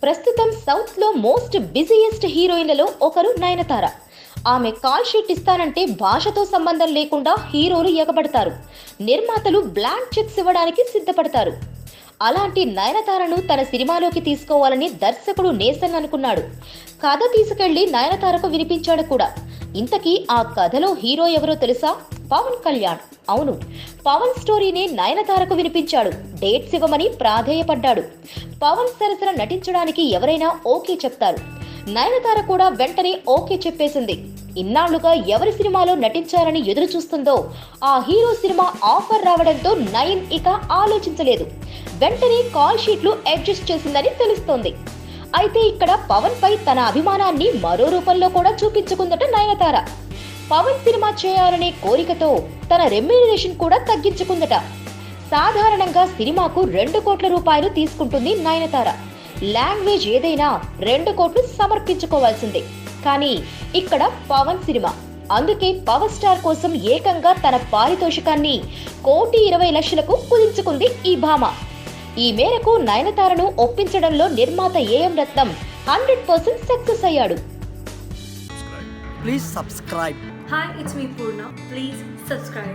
ప్రస్తుతం సౌత్ లో most busiest హీరోయిన్లలో ఒకరు నయనతార. ఆమె కాల్ షీట్ ఇస్తానంటే భాషతో సంబంధం లేకుండా హీరోలు ఎగబడతారు. నిర్మాతలు బ్లాంక్ చెక్స్ ఇవ్వడానికి సిద్ధపడతారు. అలాంటి నయనతారను తన సినిమాలోకి తీసుకోవాలని దర్శకుడు నేసన్ అనుకున్నాడు. కథ తీసుకెళ్లి నయనతారకు వినిపించాడు కూడా. ఇంతకీ ఆ కథలో హీరో ఎవరో తెలుసా? పవన్ కళ్యాణ్. అవును, పవన్ స్టోరీని నయనతారకు వినిపించాడు. డేట్స్ ఇవ్వమని ప్రాధేయపడ్డాడు. పవన్ సరసన నటించడానికి ఎవరైనా ఓకే చెప్తారు. నయనతార కూడా వెంటనే ఓకే చెప్పేసింది. ఇన్నాళ్లుగా ఎవరి సినిమాలో నటించాలని ఎదురు చూస్తుందో ఆ హీరో సినిమా ఆఫర్ రావడంతో నయన్ ఇక ఆలోచించలేదు. వెంటనే కాల్ షీట్లు అడ్జస్ట్ చేసిందని తెలుస్తోంది. అయితే ఇక్కడ పవన్ పై తన అభిమానాన్ని మరో రూపంలో కూడా చూపించుకుందట నయనతార. పవన్ సినిమా చేయాలనే కోరికతో తన రెమ్యూనరేషన్ కూడా తగ్గించుకుందట. సాధారణంగా సినిమాకు 2 కోట్ల రూపాయలు తీసుకుంటుంది నయనతార. లాంగ్వేజ్ ఏదైనా 2 కోట్లు సమర్పించుకోవాల్సిందే. కానీ ఇక్కడ పవన్ సినిమా, అందుకే పవర్ స్టార్ కోసం ఏకంగా తన పారితోషికాన్ని 1,20,00,000కు కుదించుకుంది ఈ భామ. ఈ మేరకు నయనతారను ఒప్పించడంలో నిర్మాత ఏఎం రత్నం 100% సక్సెస్ అయ్యాడు. Please subscribe. Hi, it's me Purna. Please subscribe.